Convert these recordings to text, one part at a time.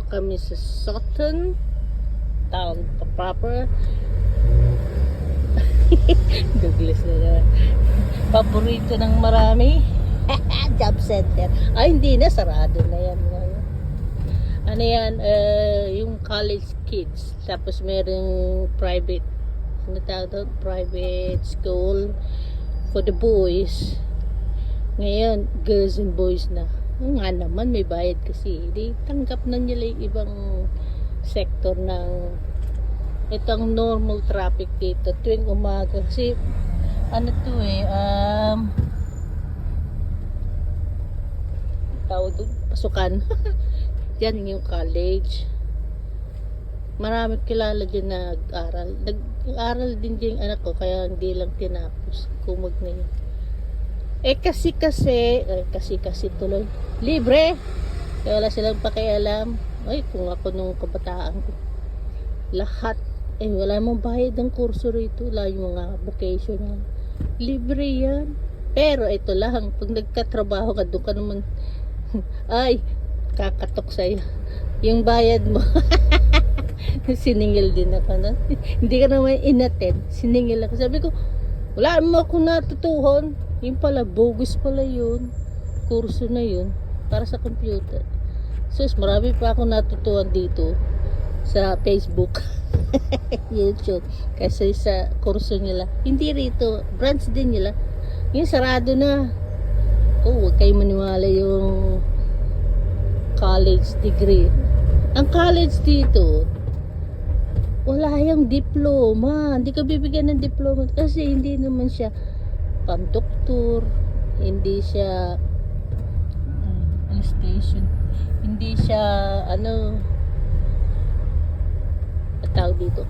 kami sa Sutton town proper. Douglas na naman. Paborito ng marami. Job center. Ay, hindi na. Sarado na yan ngayon. Ano yan? Yung college kids. Tapos merong private. Ano tawag doon? Private school for the boys. Ngayon, girls and boys na. Nga naman, may bayad kasi. Di tanggap na nila yung ibang sector ng itong normal traffic dito tuwing umaga. Kasi, ano to tawag doon, pasukan. Yan yung college. Marami kilala dyan na nag-aral. Nag-aral din dyan yung anak ko, kaya hindi lang tinapos. Kumag na yun. Kasi tuloy. Libre! Kaya wala silang pakialam. Ay, kung ako nung kabataan ko. Lahat. Wala mong bayad ng kurso rito. Wala yung mga vocation. Libre yan. Pero ito lang, pag nagkatrabaho ka, doon ka naman, ay, kakatok sa'yo. Yung bayad mo, siningil din ako. No? Hindi ka naman inattend. Siningil ako. Sabi ko, wala mo ako natutuhon. Yung pala, bogus pala yun. Kurso na yun. Para sa computer. So, marami pa ako natutuhan dito sa Facebook. YouTube. Kasi sa kurso nila. Hindi rito. Branch din nila. Yung sarado na. Huwag kayo maniwala yung college degree. Ang college dito, wala yung diploma. Hindi ka bibigyan ng diploma kasi hindi naman siya pang-doktor, hindi siya station, hindi siya tawag dito,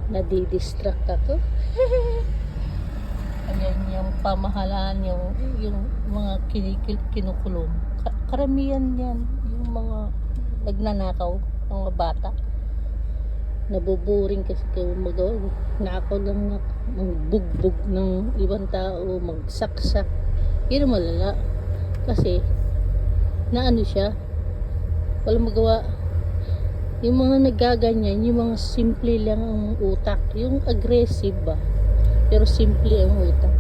nadidistract ako. Ayan yung pamahalaan, yung mga kinukulong. Karamihan yan, yung mga nagnanakaw, mga bata. Nabuburing kasi kayo nakaw lang, magbugbog ng ibang tao, magsaksak. Yun ang malala. Kasi, ano siya, walang magawa. Yung mga nagaganyan, yung mga simple lang ang utak. Yung aggressive ba? Pero simple ang utak.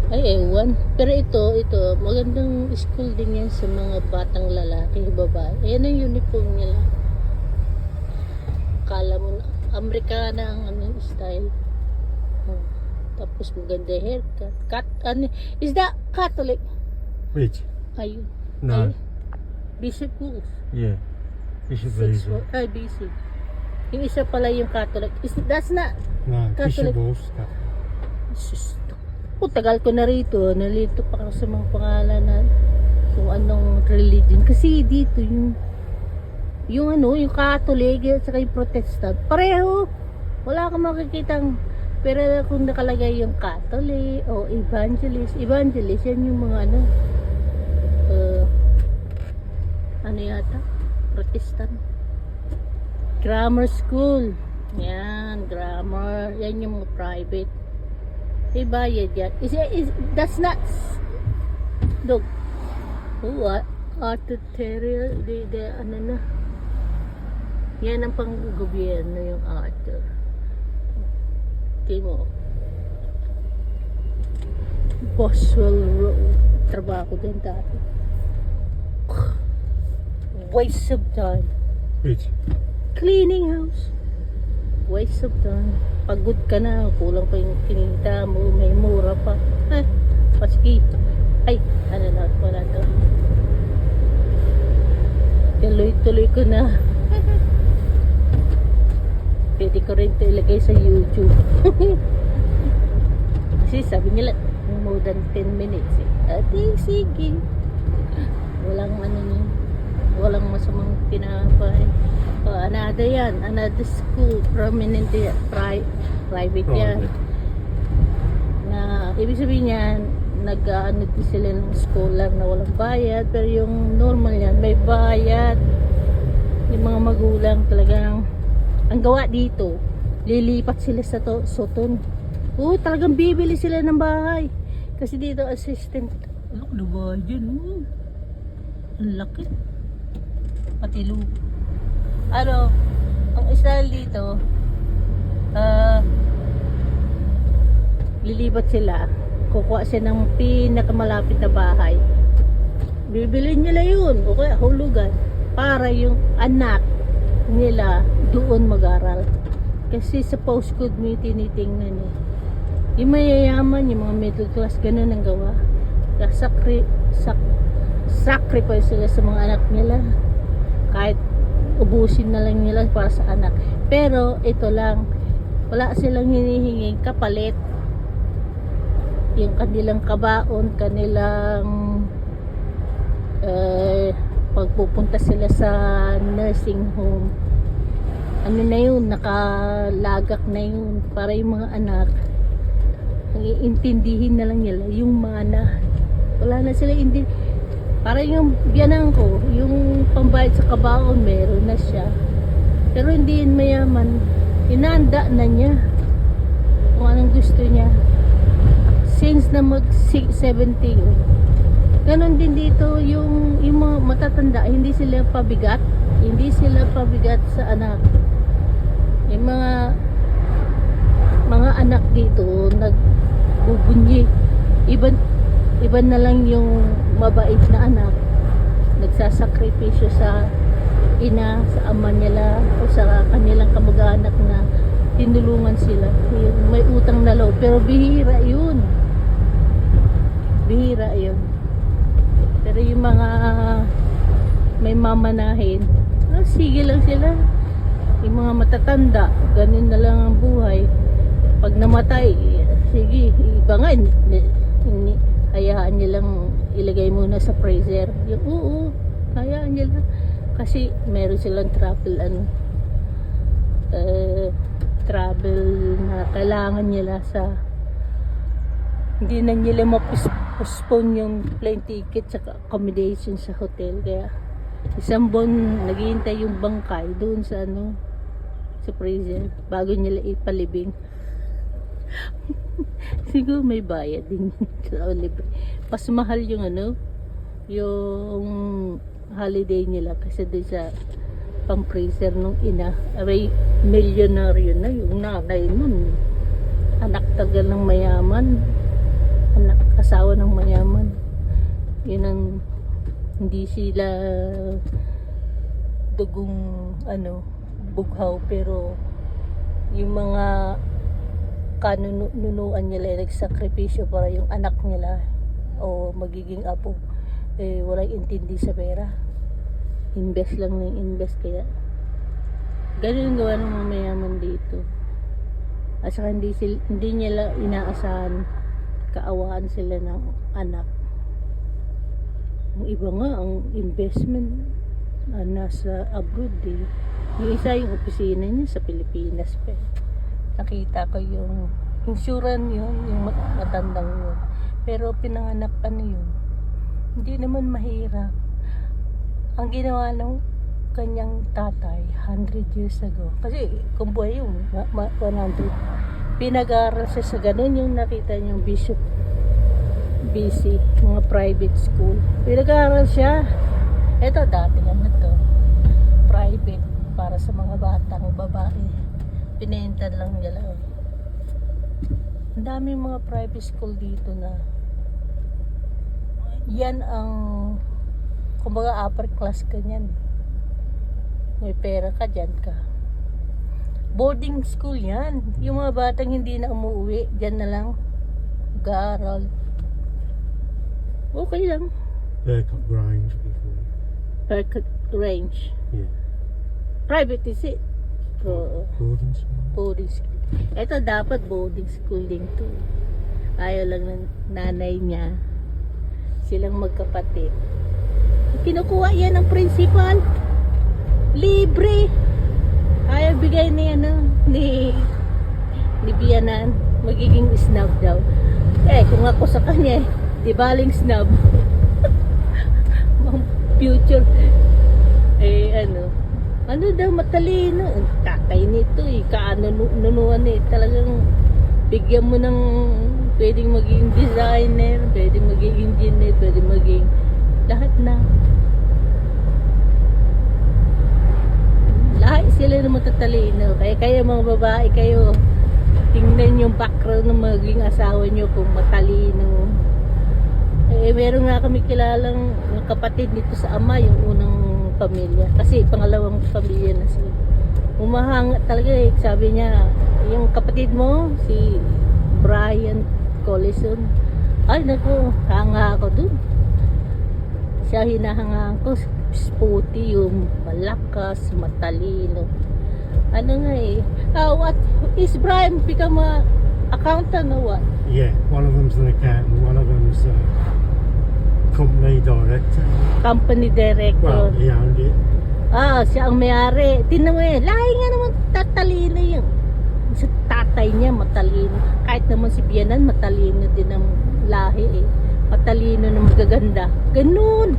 Ay, ewan. Pero ito, magandang school din yan sa mga batang lalaki, babae. Ayan ang uniform nila. Kala mo na, Amerikana ang style. Tapos maganda haircut. Is that Catholic? Which? Ayun. No. Bishop Wolf. Yeah. Bishop Wolf. Bishop. Yung isa pala yung Catholic. That's not No, Catholic. Bishop Wolf. Tagal ko na rito. Nalito pa ako sa mga pangalan na kung anong religion. Kasi dito yung Catholic at saka yung Protestant. Pareho. Wala kang makikitang, pero kung nakalagay yung Catholic o Evangelist, yan yung mga yata? Protestant. Grammar school. Yan, grammar. Yan yung mga private. Bayad yan. That's not dog. What? Arterial, yan ang pang-gobyerno yung Arthur. Timo. Boswell Road. Trabaho din dati. Waste of time. Which? Cleaning house. Waste of time. Pagod ka na, kulang pa yung kinita mo, may mura pa. Paski. Ay, na pala to. Tuloy-tuloy ko na. Pwede ko rin ito ilagay sa YouTube. Kasi sabi nila, more than 10 minutes sige. Walang masamang pinapay. Another school, prominent yan, private yan. Na, ibig sabihin yan, nag-ano din sila ng scholar na walang bayad, pero yung normal yan, may bayad. Yung mga magulang talagang, ang gawa dito, lilipat sila sa Sutton. Talagang bibili sila ng bahay. Kasi dito assistant. Ano ba dyan? Ang laki. Patilu. Ano, ang style dito, ah, lilipat sila. Kukuha siya ng pinakamalapit na bahay. Bibilin nila yun. O kaya hulugan. Para yung anak nila doon mag-aral. Kasi sa postcode mo yung tinitingnan eh. Yung mayayaman, yung mga middle class, ganun ang gawa. Kaya sacrifice sila sa mga anak nila. Kahit ubusin na lang nila para sa anak. Pero ito lang, wala silang hinihinging kapalit. Yung kanilang kabaon, kanilang pagpupunta sila sa nursing home, ano na yun, nakalagak na yun para yung mga anak ang iintindihin na lang nila yung mana. Wala na sila para yung biyanan ko, yung pambayad sa kabaon meron na siya, pero hindi yun mayaman. Inanda na niya kung anong gusto niya since na mag 70 yun. Ganon din dito yung mga matatanda, hindi sila pabigat sa anak. Yung mga anak dito nagbubunyi. Iba na lang yung mabait na anak, nagsasakripisyo sa ina, sa ama nila o sa kanilang kamag-anak na tinulungan sila. Yung may utang na loob, pero bihira yun. Pero yung mga may mamanahin, sige lang sila. Yung mga matatanda, ganun na lang ang buhay. Pag namatay, sige, iba nga, hayaan nilang ilagay muna sa freezer. Yung oo, hayaan nila. Kasi meron silang travel na kailangan nila sa hindi na nila ma-postpone yung plane ticket sa accommodation sa hotel. Kaya isang buwan naghihintay yung bangkay doon sa sa freezer bago nila ipalibing. Siguro may bayad din sa libre. Mas mahal yung yung holiday nila kasi doon sa pang-freezer nung ina. Aray, milyonaryo na yung nanay nun. Anak tagal ng mayaman. Anak asawa ng mayaman. Yun ang hindi sila dugong bughaw, pero yung mga kanunuan nila nagsakripisyo para yung anak nila o magiging apo walang intindi sa pera. Invest lang ng invest, kaya ganun ang gawa ng mga mayaman dito. At saka hindi nila inaasahan kaawaan sila ng anak. Ang iba nga ang investment nasa abroad eh. Yung isa yung opisina niya sa Pilipinas pa. Nakita ko yung insurance yun, yung matandang yun. Pero pinanganak yun. Hindi naman mahirap. Ang ginawa ng kanyang tatay 100 years ago. Kasi kung buhay yun, 100. Pinag-aaral siya sa ganun, yung nakita niyong Bishop BC, mga private school. Pinag-aaral siya. Ito dati to. Private para sa mga batang babae. Pinenta lang nila. Ang daming mga private school dito na yan ang kumbaga upper class ka niyan. May pera ka, dyan ka. Boarding school yan. Yung mga batang hindi na umuwi, dyan na lang mag-aaral. Okay lang. Haircut range before. Haircut range. Yeah. Private is it? Boarding school. Boarding school. Ito dapat boarding school din to. Ayaw lang ng nanay niya. Silang magkapatid. Kinukuha yan ng principal. Libre. Ayaw bigay ni Biyanan. Magiging snob daw. Kung ako sa kanya di baling snob. Future. Ano daw matalino. Tatay nito kaano-nunuan talagang bigyan mo ng pwedeng maging designer, pwedeng maging engineer, pwedeng maging lahat na. matatalino. Kaya kayo mga babae kayo, tingnan yung background ng maging asawa nyo kung matalino. Eh, meron nga kami kilalang kapatid dito sa ama, yung unang pamilya. Kasi pangalawang pamilya na sila. Umahanga talaga eh. Sabi niya, yung kapatid mo, si Brian Collison. Ay, naku, hanga ako dun. Siya hinahangaan ko. Sporty, yung malakas, matalino. Ano nga eh. What is Brian become a accountant or what? Yeah, one of them's an accountant, one of them's a company director. Company director. Well, he owned it. Siya ang may-ari. Tingnan mo eh, lahi nga naman tatalino yun. Sa tatay niya matalino. Kahit naman si Bianan matalino din ang lahi eh. Matalino na magaganda. Ganun.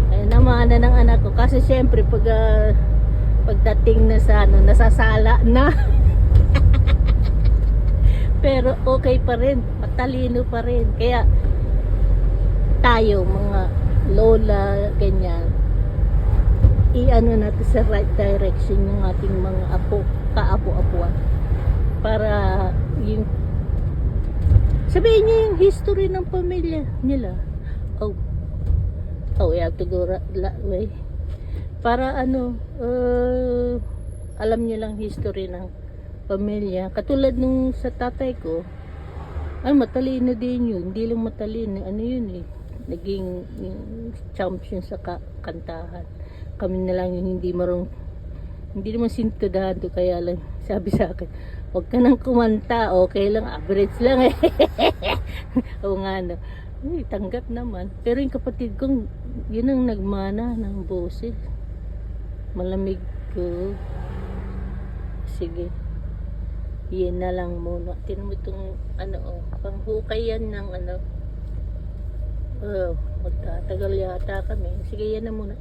Ay namana ng anak ko. Kasi syempre pagdating na sa ano, nasasala na. Pero okay pa rin. Matalino pa rin. Kaya tayo mga lola, ganyan, i-ano natin sa right direction ng ating mga apo, kaapo-apuan para yung sabihin niyo yung history ng pamilya nila. We have to go that way para ano, alam niyo lang history ng pamilya. Katulad nung sa tatay ko, ay matalino din yun, hindi lang matalino, ano yun eh, naging champion sa kantahan. Kami na lang yung hindi naman sintudahan to, kaya lang sabi sa akin, huwag ka nang kumanta, okay lang, average lang eh. Oo nga no, ay, tanggap naman. Pero yung kapatid kong, yun ang nagmana ng boses, malamig ko. Sige, yan na lang muna. Tinan mo itong ano, panghukay yan ng ano. Magtatagal yata kami. Sige, yan na muna.